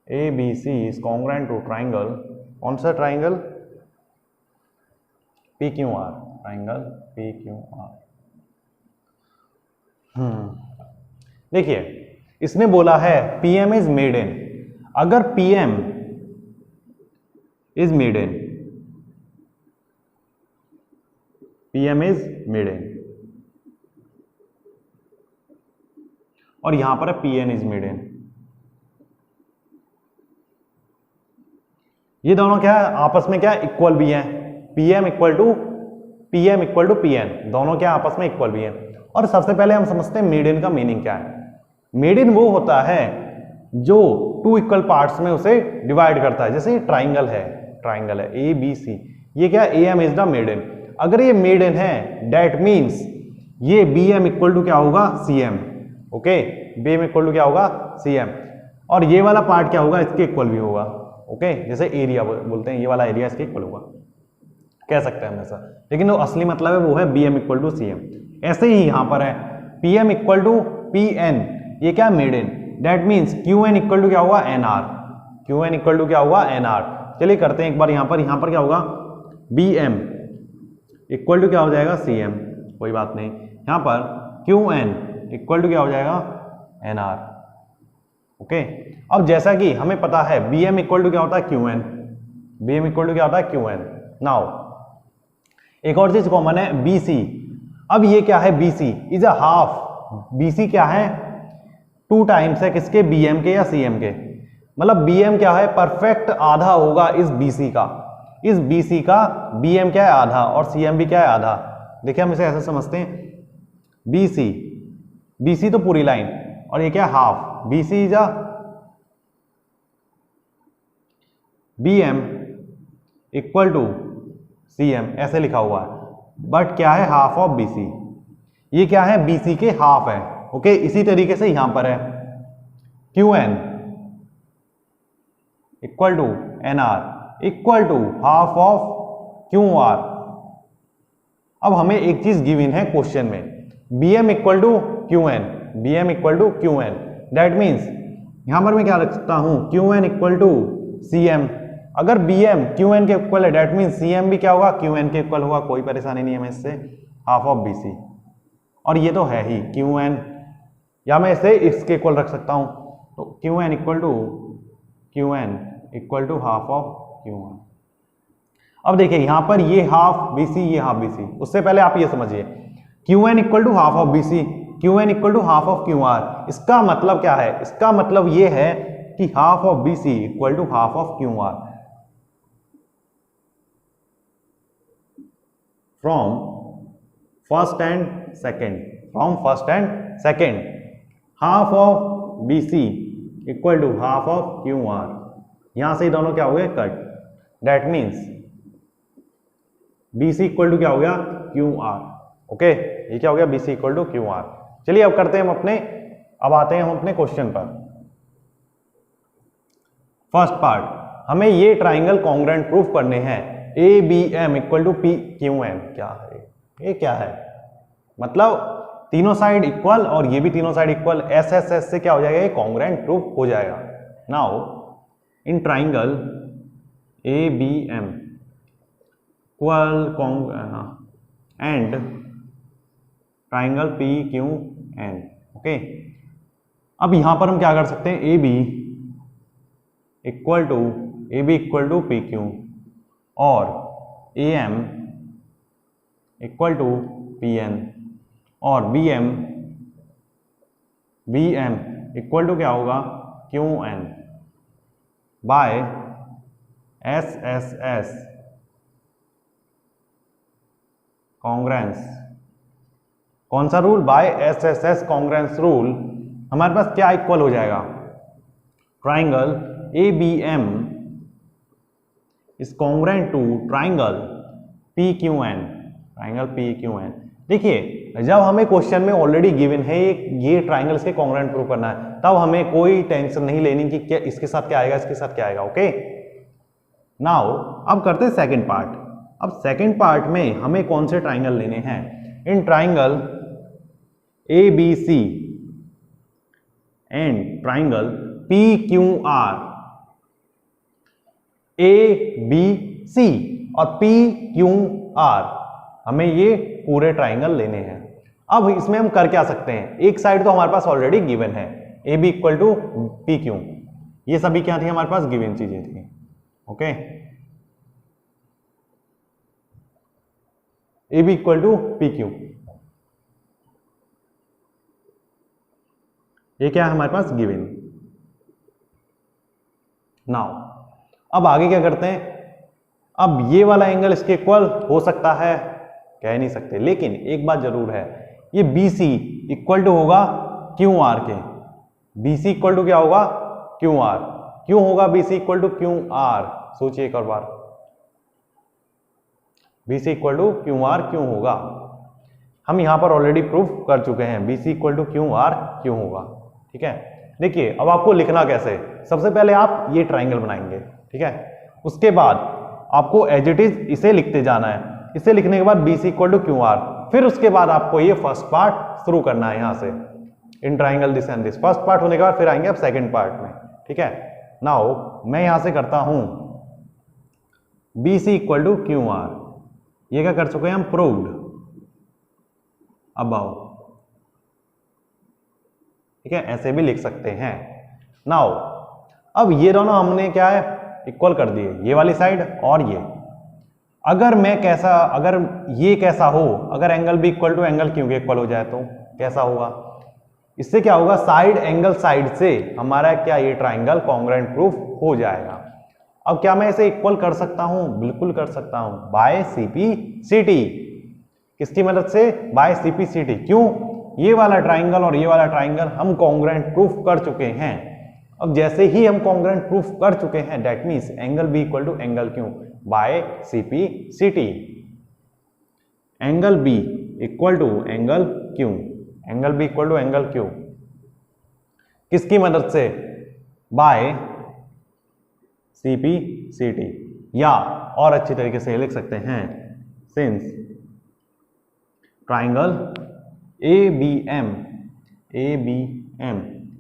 A: is congruent to triangle, कौन सा ट्राइंगल, PQR, ट्राइंगल PQR। देखिए इसने बोला है PM इज मेडन, अगर PM is median, PM is median, और यहां पर है PN इज मेडन, ये दोनों क्या है आपस में क्या इक्वल भी हैं, PM इक्वल टू PN, दोनों क्या आपस में इक्वल भी हैं। और सबसे पहले हम समझते हैं मेडन का मीनिंग क्या है। मेडन वो होता है जो टू इक्वल पार्ट्स में उसे डिवाइड करता है, जैसे ट्राइंगल है ABC, ये क्या AM इज द मेडन, अगर ये मेडन है डेट मीन्स ये BM इक्वल टू क्या होगा CM। Okay, BM equal to क्या होगा CM, और ये वाला पार्ट क्या होगा इसके इक्वल भी होगा। ओके, जैसे एरिया बोलते हैं, ये वाला एरिया इसके इक्वल होगा, कह सकते हैं हम ऐसा, लेकिन जो असली मतलब है वो है BM इक्वल टू CM। ऐसे ही यहां पर है PM इक्वल टू PN, ये क्या median, that means QN equal to क्या होगा NR, QN इक्वल टू क्या होगा NR। चलिए करते हैं एक बार, यहां पर क्या होगा BM इक्वल टू क्या हो जाएगा CM, कोई बात नहीं, यहां पर QN इक्वल टू क्या हो जाएगा NR। ओके, अब जैसा कि हमें पता है BM इक्वल टू क्या होता है QN, BM इक्वल टू क्या होता है QN। नाउ एक और चीज कॉमन है BC, अब ये क्या है BC is a half, BC क्या है 2 टाइम्स है किसके, BM के या CM के, मतलब BM क्या है परफेक्ट आधा होगा इस BC का, BM क्या है आधा, और CM भी क्या है आधा। देखिए हम इसे ऐसे समझते हैं, BC तो पूरी लाइन, और ये क्या है half, BC is a BM equal to CM ऐसे लिखा हुआ है, बट क्या है हाफ ऑफ BC, ये क्या है BC के हाफ है। ओके, इसी तरीके से यहां पर है QN equal to NR equal to half of QR। अब हमें एक चीज गिवन है क्वेश्चन में, BM equal to QN, that means यहां पर मैं क्या रख सकता हूं QN इक्वल टू CM, अगर BM QN के इक्वल है दैट मीन्स CM भी क्या होगा QN के इक्वल होगा, कोई परेशानी नहीं है हमें इससे, हाफ ऑफ BC, और ये तो है ही QN, या मैं इसे इसके इक्वल रख सकता हूं, तो QN equal to half of QR। अब देखिए यहां पर ये हाफ BC, ये हाफ BC, उससे पहले आप ये समझिए QN equal to half of BC, QN equal to half of QR, इसका मतलब क्या है, इसका मतलब ये है कि half of BC equal to half of QR। From first and second, half of BC equal to half of QR, यहां से दोनों क्या हो गए cut, that means BC equal to क्या हो गया QR। ओके, ये क्या हो गया BC इक्वल टू QR। चलिए अब करते हैं अब आते हैं हम अपने क्वेश्चन पर। फर्स्ट पार्ट, हमें ये ट्राइंगल कॉन्ग्रुएंट प्रूफ करने हैं, ABM इक्वल टू PQN, क्या है ये, क्या है मतलब तीनों साइड इक्वल और ये भी तीनों साइड इक्वल, SSS से क्या हो जाएगा ये कॉन्ग्रुएंट प्रूफ हो जाएगा। Now in triangle ABM equal and triangle PQN। Okay, अब यहां पर हम क्या कर सकते हैं, AB इक्वल टू PQ और AM इक्वल टू PN और BM इक्वल टू क्या होगा QN बाय SSS कॉन्ग्रुएंस कौन सा rule? By SSS congruence rule हमारे पास क्या इक्वल हो जाएगा? Triangle ABM is congruent to triangle PQN, triangle PQN। देखिए जब हमें क्वेश्चन में ऑलरेडी गिवन है ये ट्राइंगल्स के कॉन्ग्रुएंट प्रूव करना है, तब हमें कोई टेंशन नहीं लेनी कि क्या इसके साथ क्या आएगा, इसके साथ क्या आएगा। ओके, नाउ अब करते हैं सेकंड पार्ट। अब सेकंड पार्ट में हमें कौन से ट्राइंगल लेने हैं? In triangle ABC and triangle PQR, ABC और PQR, हमें ये पूरे ट्राइंगल लेने हैं। अब इसमें हम कर क्या सकते हैं? एक साइड तो हमारे पास ऑलरेडी गिवन है, AB इक्वल टू PQ, ये सभी क्या थी हमारे पास? गिवन चीजें थी। Okay, AB equal to PQ, ये क्या है हमारे पास? गिवन। नाउ अब आगे क्या करते हैं? अब ये वाला एंगल इसके इक्वल हो सकता है? कह नहीं सकते, लेकिन एक बात जरूर है, ये BC इक्वल टू होगा QR के। BC इक्वल टू क्या होगा? QR। क्यों होगा BC इक्वल टू QR? सोचिए एक और बार, BC इक्वल टू QR क्यों होगा? हम यहां पर ऑलरेडी प्रूफ कर चुके हैं BC इक्वल टू QR क्यों होगा। ठीक है, देखिए अब आपको लिखना कैसे? सबसे पहले आप ये ट्राइंगल बनाएंगे, ठीक है, उसके बाद आपको एज इट इज इसे लिखते जाना है। इसे लिखने के बाद BC इक्वल टू QR, फिर उसके बाद आपको ये फर्स्ट पार्ट शुरू करना है यहां से, in triangle this and this. First part होने के बाद फिर आएंगे अब सेकंड पार्ट में। ठीक है, नाउ मैं यहां से करता हूं BC इक्वल टू QR, ये क्या कर चुके हैं हम? Proved above. ठीक है, ऐसे भी लिख सकते हैं। नाउ अब ये दोनों हमने क्या है? इक्वल कर दिए, ये वाली साइड और ये। अगर ये कैसा हो, अगर एंगल भी इक्वल टू एंगल क्यू के इक्वल हो जाए तो कैसा होगा? इससे क्या होगा? साइड एंगल साइड से हमारा क्या ये ट्राइंगल कॉन्ग्रुएंट प्रूफ हो जाएगा। अब क्या मैं इसे इक्वल कर सकता हूं? बिल्कुल कर सकता हूं, बाय CP/CT। किसकी मदद से? Bye CP/CT। क्यों? ये वाला ट्राइंगल और ये वाला ट्राइंगल हम कॉन्ग्रुएंट प्रूफ कर चुके हैं। अब जैसे ही हम कॉन्ग्रुएंट प्रूफ कर चुके हैं, that means angle B equal to angle Q by CP/CT। Angle B equal to angle Q, angle B equal to angle Q किसकी मदद से? बाय CP/CT, या और अच्छी तरीके से लिख सकते हैं, since triangle ABM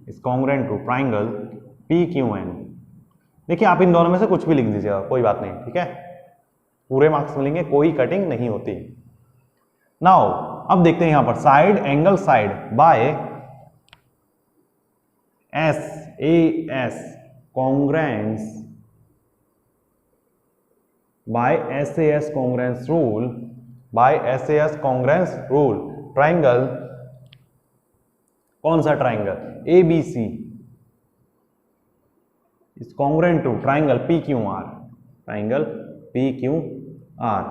A: is congruent to triangle PQN। देखिए आप इन दोनों में से कुछ भी लिख दीजिएगा, कोई बात नहीं। ठीक है, पूरे मार्क्स मिलेंगे, कोई कटिंग नहीं होती। नाउ अब देखते हैं यहां पर side angle side by SAS congruence, by SAS congruence rule, by SAS congruence rule triangle, कौन सा triangle? ABC is congruent to triangle PQR, triangle PQR।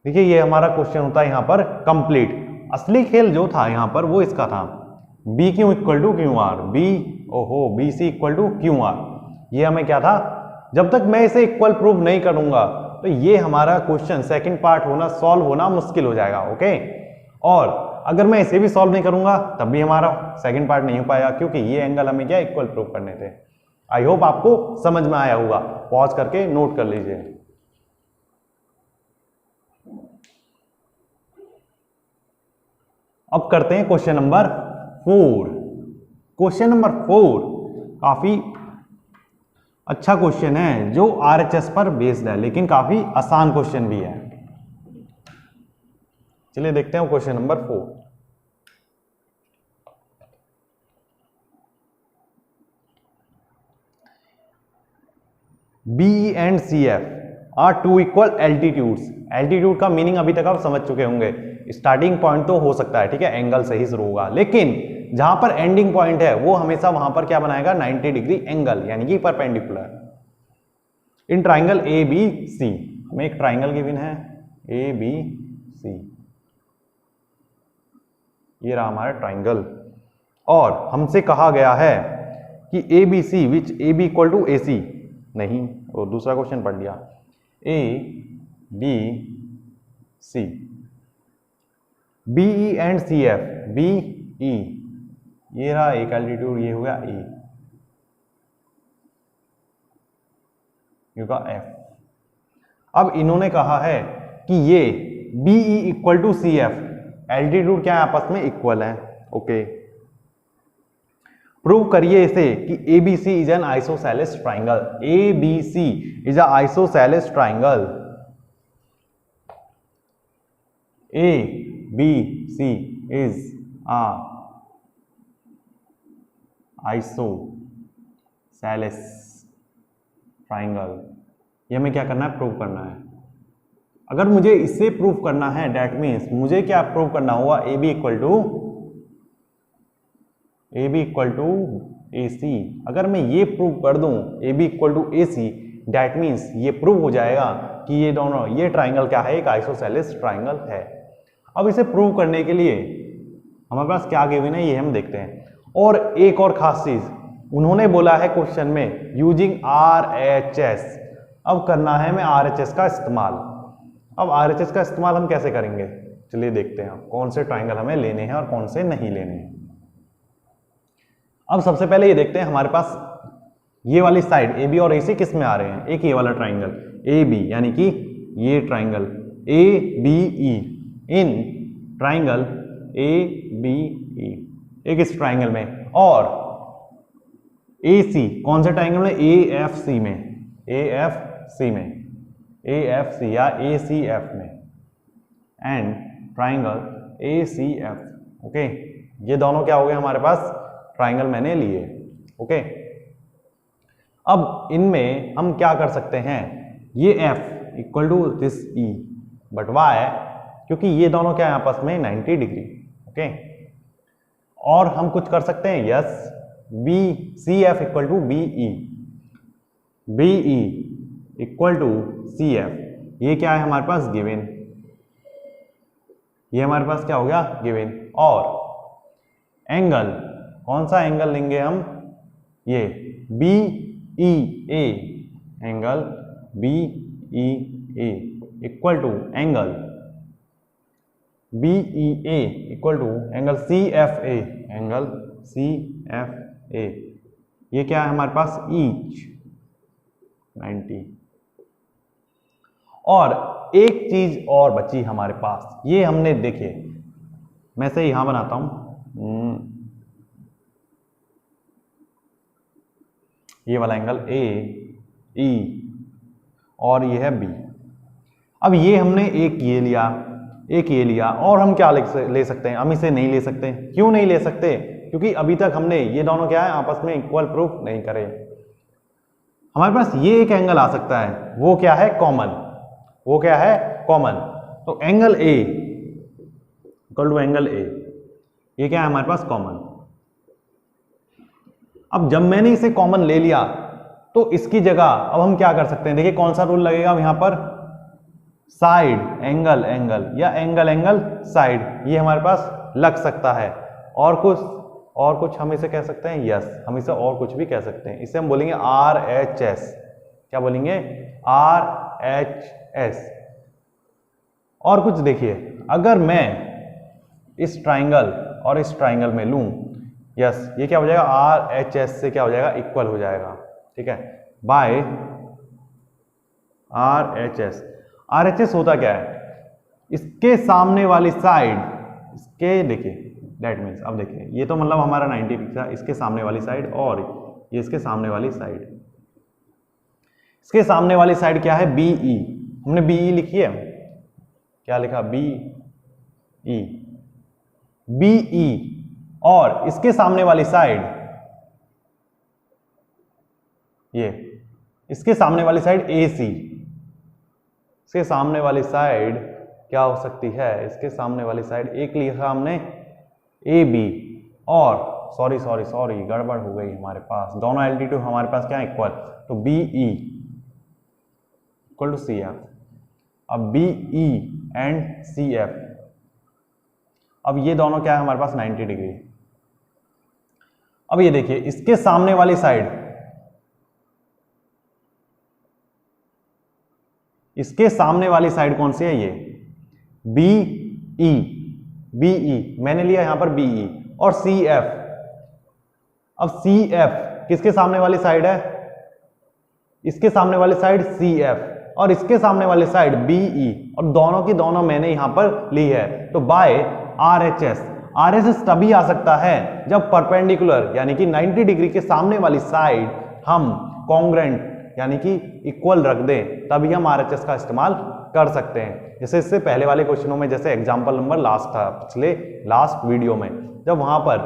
A: देखिए ये हमारा क्वेश्चन होता है यहां पर कंप्लीट। असली खेल जो था यहां पर वो इसका था, BQ equal to QR, BC equal to QR। ये हमें क्या था? जब तक मैं इसे इक्वल प्रूव नहीं करूंगा तो ये हमारा क्वेश्चन सेकंड पार्ट होना, सॉल्व होना मुश्किल हो जाएगा। ओके, और अगर मैं इसे भी सॉल्व नहीं करूंगा तब भी हमारा सेकंड पार्ट नहीं हो पाएगा, क्योंकि ये एंगल हमें क्या इक्वल प्रूव करने थे। आई होप आपको समझ में आया होगा, पॉज करके नोट कर लीजिए। अब करते हैं क्वेश्चन नंबर 4। क्वेश्चन नंबर 4 काफी अच्छा क्वेश्चन है जो RHS पर बेस्ड है, लेकिन काफी आसान क्वेश्चन भी है। चलिए देखते हैं question number 4। B and CF are two equal altitudes. Altitude का मीनिंग अभी तक आप समझ चुके होंगे। स्टार्टिंग पॉइंट तो हो सकता है, ठीक है, एंगल से ही शुरू होगा, लेकिन जहां पर एंडिंग पॉइंट है वो हमेशा वहां पर क्या बनाएगा? 90 डिग्री एंगल, यानी कि परपेंडिकुलर। इन ट्राइंगल ABC, हमें एक ट्राइंगल गिवन है ABC। ये रहा हमारा ट्राइंगल। और हमसे कहा गया है कि A B C which A B equal to A C, नहीं, वो दूसरा क्वेश्चन पढ़ लिया। A B C, B E and C F, B E, ये रहा एक एल्टीट्यूड, ये हो गया ए, ये होगा एफ। अब इन्होंने कहा है कि ये B E equal to C F, altitude क्या है आपस में इक्वल है। ओके, प्रूव करिए इसे कि A B C is an isosceles triangle. A B C is a isosceles triangle. A B C is a isosceles triangle. ये हमें क्या करना है, प्रूव करना है। अगर मुझे इससे प्रूव करना है, दैट मीन्स मुझे क्या प्रूव करना हुआ, A B equal to A C. अगर मैं ये प्रूव कर दूं A B equal to A C, that means ये प्रूव हो जाएगा कि ये दोनों, ये ट्राइंगल क्या है, एक आइसोसेलेस ट्राइंगल है। अब इसे प्रूव करने के लिए हमारे पास क्या गिवन है, ये हम देखते हैं। और एक और खास चीज उन्होंने बोला है क्वेश्चन में, यूजिंग RHS। अब करना है हमें RHS का इस्तेमाल। अब RHS का इस्तेमाल हम कैसे करेंगे, चलिए देखते हैं कौन से ट्राइंगल हमें लेने हैं और कौन से नहीं लेने हैं। अब सबसे पहले ये देखते हैं हमारे पास ये वाली साइड ए बी और ए सी किस में आ रहे हैं। एक ये वाला ट्राइंगल ए बी, यानी कि ये triangle A B E, in triangle A B E, एक इस ट्राइंगल में, और ए सी कौन से ट्राइंगल में, ए एफ सी में, ए एफ सी में, ए एफ सी या ए सी एफ में, and triangle A C F. Okay, ये दोनों क्या हो गए हमारे पास, ट्राइंगल मैंने लिए। ओके, अब इनमें हम क्या कर सकते हैं, ये f equal to this e, but why, क्योंकि ये दोनों क्या है आपस में 90 डिग्री। ओके, और हम कुछ कर सकते हैं, yes, B C F equal to B E, B E equal to C F, ये क्या है हमारे पास, गिवन। ये हमारे पास क्या हो गया, गिवन। और एंगल, कौन सा एंगल लेंगे हम, ये B E A, angle B E A equal to angle B E A equal to angle C F A, angle C F A, ये क्या है हमारे पास, ईच 90। और एक चीज और बची हमारे पास, ये हमने देखिए, मैं से यहां बनाता हूं, ये वाला एंगल ए ई और ये है बी। अब ये हमने एक ये लिया, एक ये लिया, और हम क्या ले सकते हैं, हम इसे नहीं ले सकते। क्यों नहीं ले सकते, क्योंकि अभी तक हमने ये दोनों क्या है आपस में इक्वल प्रूफ नहीं करे। हमारे पास ये एक एंगल आ सकता है, वो क्या है, कॉमन, वो क्या है, कॉमन। तो angle A equal to angle A, ये क्या है हमारे पास, कॉमन। अब जब मैंने इसे कॉमन ले लिया तो इसकी जगह अब हम क्या कर सकते हैं, देखिए कौन सा रूल लगेगा यहां पर, साइड एंगल एंगल या एंगल एंगल साइड, ये हमारे पास लग सकता है। और कुछ हम इसे कह सकते हैं, यस, हम इसे और कुछ भी कह सकते हैं। इसे हम बोलेंगे RHS। क्या बोलेंगे, RHS। और कुछ देखिए, अगर मैं इस ट्राइंगल और इस ट्राइंगल में लूं, यस, ये क्या हो जाएगा, RHS से क्या हो जाएगा, इक्वल हो जाएगा। ठीक है, बाय RHS। RHS होता क्या है, इसके सामने वाली साइड, इसके देखिए, दैट मीन्स, अब देखिए ये तो मतलब हमारा 90 डिग्री था, इसके सामने वाली साइड और ये इसके सामने वाली साइड, इसके सामने वाली साइड क्या है, BE। हमने BE लिखी है, क्या लिखा, BE, BE। और इसके सामने वाली साइड, ये इसके सामने वाली साइड AC। इसके सामने वाली साइड क्या हो सकती है, इसके सामने वाली साइड एक लिखा हमने AB, और सॉरी गड़बड़ हो गई हमारे पास, दोनों एल्टीट्यूड हमारे पास क्या है, इक्वल। तो BE इक्वल टू CF। अब BE एंड CF, अब ये दोनों क्या है हमारे पास 90 डिग्री। अब ये देखिए इसके सामने वाली साइड, इसके सामने वाली साइड कौन सी है, ये बी ई, बी ई मैंने लिया यहां पर बी ई, और सी एफ। अब सी एफ किसके सामने वाली साइड है, इसके सामने वाली साइड सी एफ और इसके सामने वाली साइड बी ई, और दोनों की दोनों मैंने यहां पर ली है। तो by R H S, R H S तभी आ सकता है जब परपेंडिकुलर यानी कि 90 डिग्री के सामने वाली साइड हम कॉन्ग्रेंट यानी कि इक्वल रख दें, तभी हम आर एच एस का इस्तेमाल कर सकते हैं। जैसे इससे पहले वाले क्वेश्चनों में, जैसे एग्जाम्पल नंबर लास्ट था पिछले लास्ट वीडियो में, जब वहां पर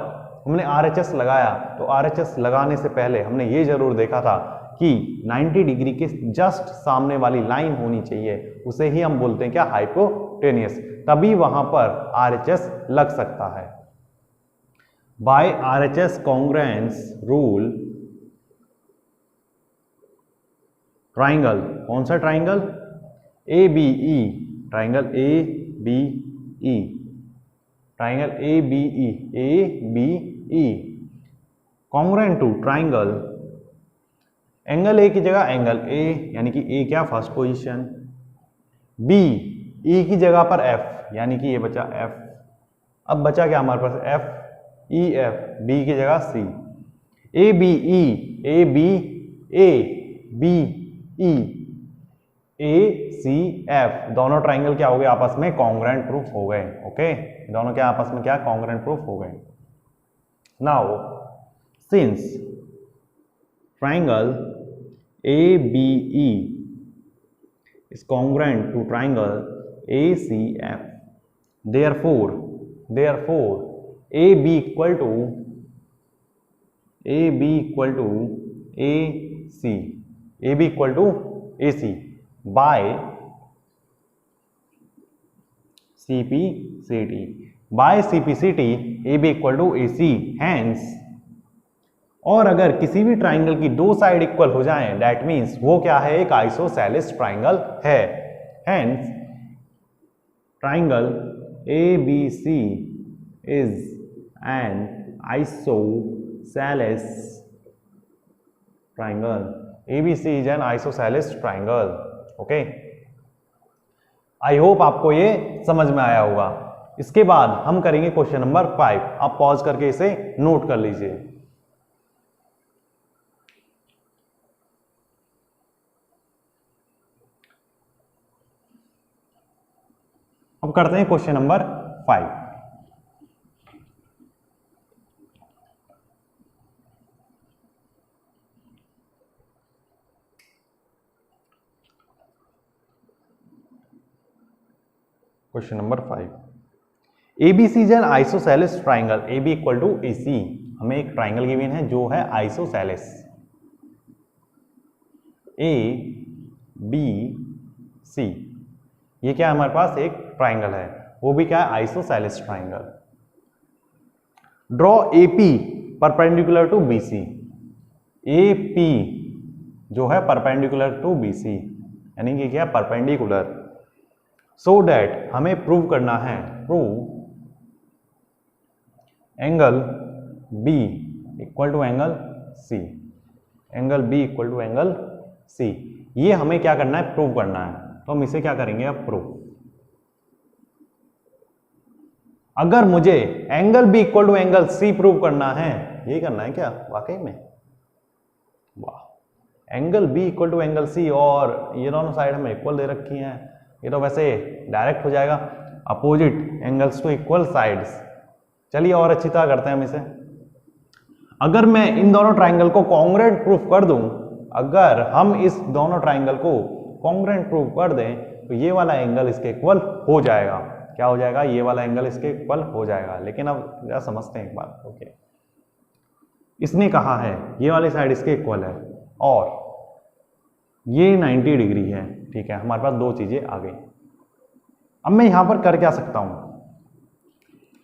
A: हमने आर एच एस लगाया तो आर एच एस लगाने से पहले हमने ये जरूर देखा था कि 90 डिग्री के जस्ट सामने वाली लाइन होनी चाहिए, उसे ही हम बोलते हैं क्या, हाइपोटेनियस, तभी वहां पर आर एच एस लग सकता है। By R H S congruence rule, triangle, कौन सा triangle, A B E, triangle A B E, triangle A B E, A B E congruent to triangle, angle A की जगह एंगल ए, यानी कि ए क्या फर्स्ट पोजीशन, बी ई की जगह पर एफ, यानी कि ये बचा एफ। अब बचा क्या हमारे पास, एफ ई एफ, बी की जगह C, A B E, A B A B E, A C F, दोनों ट्राइंगल क्या हो गए आपस में, कॉन्ग्रेंट प्रूफ हो गए। ओके, दोनों क्या आपस में क्या, कॉन्ग्रेंट प्रूफ हो गए। Now since triangle A B E is congruent to triangle ACF, therefore AB equal to AC by CPCT AB equal to AC, hence, और अगर किसी भी ट्राइंगल की दो साइड इक्वल हो जाएं, दैट मीन्स वो क्या है, एक आइसोसेलेस ट्राइंगल है। Hence triangle ABC is an isosceles triangle, ABC is an isosceles triangle. Okay, I hope आपको ये समझ में आया होगा। इसके बाद हम करेंगे क्वेश्चन नंबर 5, आप पॉज करके इसे नोट कर लीजिए। अब करते हैं question number 5। Question number 5, ABC is an isosceles triangle, AB equal to AC, हमें एक ट्राइंगल गिवन है जो है आइसोसेलेस, ABC, ये क्या है हमारे पास, एक ट्राइंगल है, वो भी क्या है, isosceles triangle. Draw AP perpendicular to BC, AP जो है परपेंडिकुलर टू BC, यानी कि क्या, परपेंडिकुलर, सो दैट हमें प्रूव करना है, prove angle B equal to angle C, angle B equal to angle C, ये हमें क्या करना है, प्रूव करना है। तो हम इसे क्या करेंगे अब, प्रूव। अगर मुझे angle B equal to angle C prove करना है, यही करना है क्या वाकई में, वाह, angle B equal to angle C, और ये दोनों साइड हमें इक्वल दे रखी हैं, ये तो वैसे डायरेक्ट हो जाएगा, opposite angles to equal sides. चलिए और अच्छी तरह करते हैं हम इसे। अगर मैं इन दोनों ट्राइंगल को कॉन्ग्रुएंट प्रूफ कर दूं, अगर हम इस दोनों ट्राइंगल को कॉन्ग्रुएंट प्रूफ कर दें, तो ये वाला एंगल इसके इक्वल हो जाएगा। क्या हो जाएगा, ये वाला एंगल इसके इक्वल हो जाएगा। लेकिन अब जरा समझते हैं एक बात। ओके, इसने कहा है ये वाली साइड इसके इक्वल है और ये 90 डिग्री है, ठीक है, हमारे पास दो चीजें आ गई। अब मैं यहां पर कर क्या सकता हूं,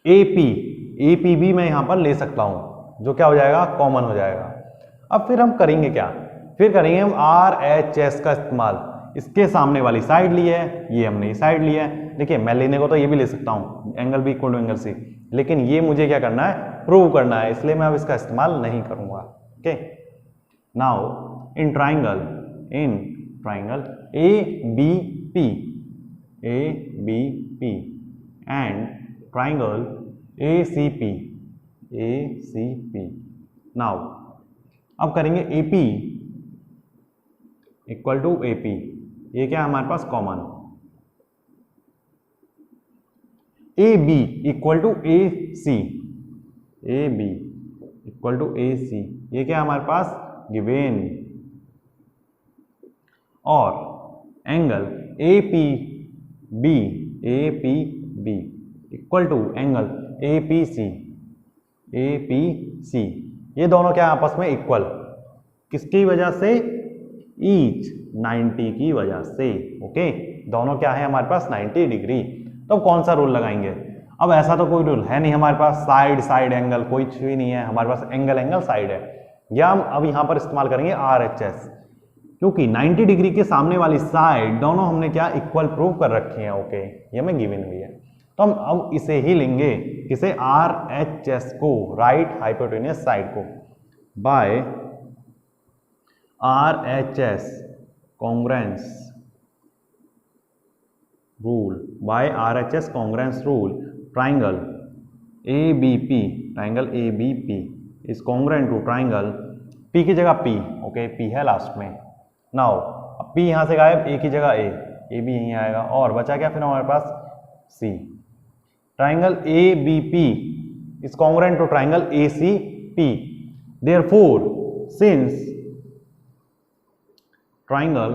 A: AP भी मैं यहां पर ले सकता हूं, जो क्या हो जाएगा, कॉमन हो जाएगा। अब फिर हम करेंगे क्या, फिर करेंगे हम RHS का इस्तेमाल। इसके सामने वाली साइड ली है, ये हमने साइड ली है, देखिए मैं लेने को तो ये भी ले सकता हूँ angle B equal to angle C, लेकिन ये मुझे क्या करना है, प्रूव करना है, इसलिए मैं अब इसका इस्तेमाल नहीं करूंगा। Okay, now in triangle A B P and triangle A C P. Now अब करेंगे A P equal to A P, ये क्या है हमारे पास common, A B equal to A C, ये क्या है हमारे पास गिवेन, और angle A P B equal to angle A P C, ये दोनों क्या आपस में इक्वल, किसकी वजह से, ईच 90 की वजह से। ओके, दोनों क्या है हमारे पास 90 डिग्री। तो कौन सा रूल लगाएंगे, अब ऐसा तो कोई रूल है नहीं हमारे पास, साइड एंगल कोई भी नहीं है हमारे पास, एंगल साइड है, या हम अब यहां पर इस्तेमाल करेंगे RHS, क्योंकि 90 डिग्री के सामने वाली साइड दोनों हमने क्या इक्वल प्रूव कर रखी हैं। ओके, ये हमें गिवन हुई है, तो हम अब इसे ही लेंगे, किसे, RHS को, राइट हाइपोटेन्यूस साइड को, by RHS congruence rule, triangle ABP is congruent to triangle P की जगह P, ओके P है लास्ट में। नाउ अब P यहां से गायब, A की जगह A भी यहीं आएगा, और बचा क्या फिर हमारे पास C। Triangle ABP is congruent to triangle ACP, therefore since triangle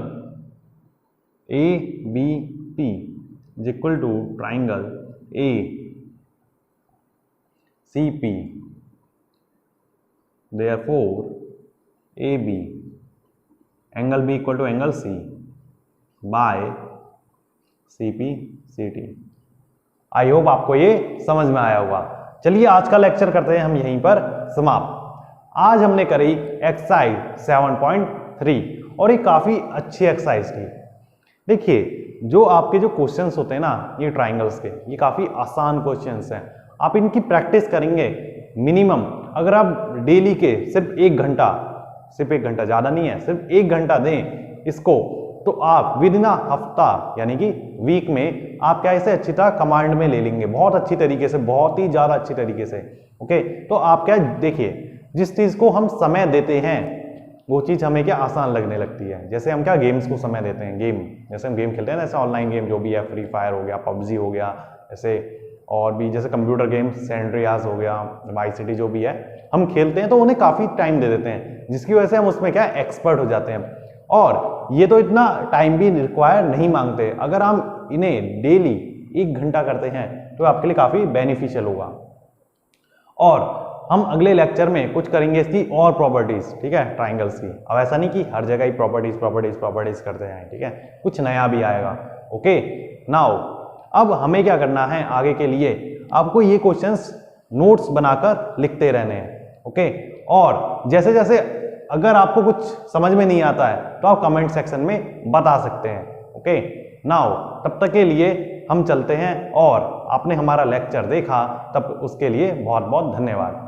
A: ABP is equal to triangle ACP, therefore AB angle B equal to angle C by CPCT। I hope आपको ये समझ में आया होगा। चलिए आज का लेक्चर करते हैं हम यहीं पर समाप्त। आज हमने करी एक्सरसाइज 7.3 और ये काफी अच्छी एक्सरसाइज थी। देखिए जो आपके जो क्वेश्चंस होते हैं ना ये ट्राइंगल्स के, ये काफी आसान क्वेश्चंस हैं, आप इनकी प्रैक्टिस करेंगे मिनिमम, अगर आप डेली के सिर्फ एक घंटा ज्यादा नहीं है, सिर्फ 1 घंटा दें इसको, तो आप विद इन हफ्ता यानी कि वीक में आप क्या इसे अच्छी तरह कमांड में ले लेंगे, बहुत अच्छी तरीके से, बहुत ही ज्यादा अच्छी तरीके से। ओके, तो आप क्या देखिए, जिस चीज को हम समय देते हैं वो चीज हमें क्या आसान लगने लगती है। जैसे हम क्या गेम्स को समय देते हैं, जैसे हम गेम खेलते हैं ना, जैसे ऑनलाइन गेम जो भी है, फ्री फायर हो गया, पबजी हो गया, जैसे और भी जैसे कंप्यूटर गेम्स सैंड्रियास हो गया, वाइस सिटी जो भी है, हम खेलते हैं तो उन्हें काफी टाइम दे देते हैं, जिसकी वजह से हम उसमें क्या एक्सपर्ट हो जाते हैं, और ये तो इतना टाइम भी रिक्वायर नहीं मांगते। अगर हम इन्हें डेली 1 घंटा करते हैं तो आपके लिए काफी बेनिफिशियल होगा। और हम अगले लेक्चर में कुछ करेंगे इसकी और प्रॉपर्टीज, ठीक है, ट्राइंगल्स की। अब ऐसा नहीं कि हर जगह ही प्रॉपर्टीज करते हैं, ठीक है, कुछ नया भी आएगा। ओके, नाउ अब हमें क्या करना है आगे के लिए, आपको ये क्वेश्चंस नोट्स बनाकर लिखते रहने हैं। ओके, और जैसे जैसे अगर आपको कुछ समझ में नहीं आता है तो आप कमेंट सेक्शन में बता सकते हैं। ओके, नाउ तब तक के लिए हम चलते हैं, और आपने हमारा लेक्चर देखा तब उसके लिए बहुत बहुत धन्यवाद।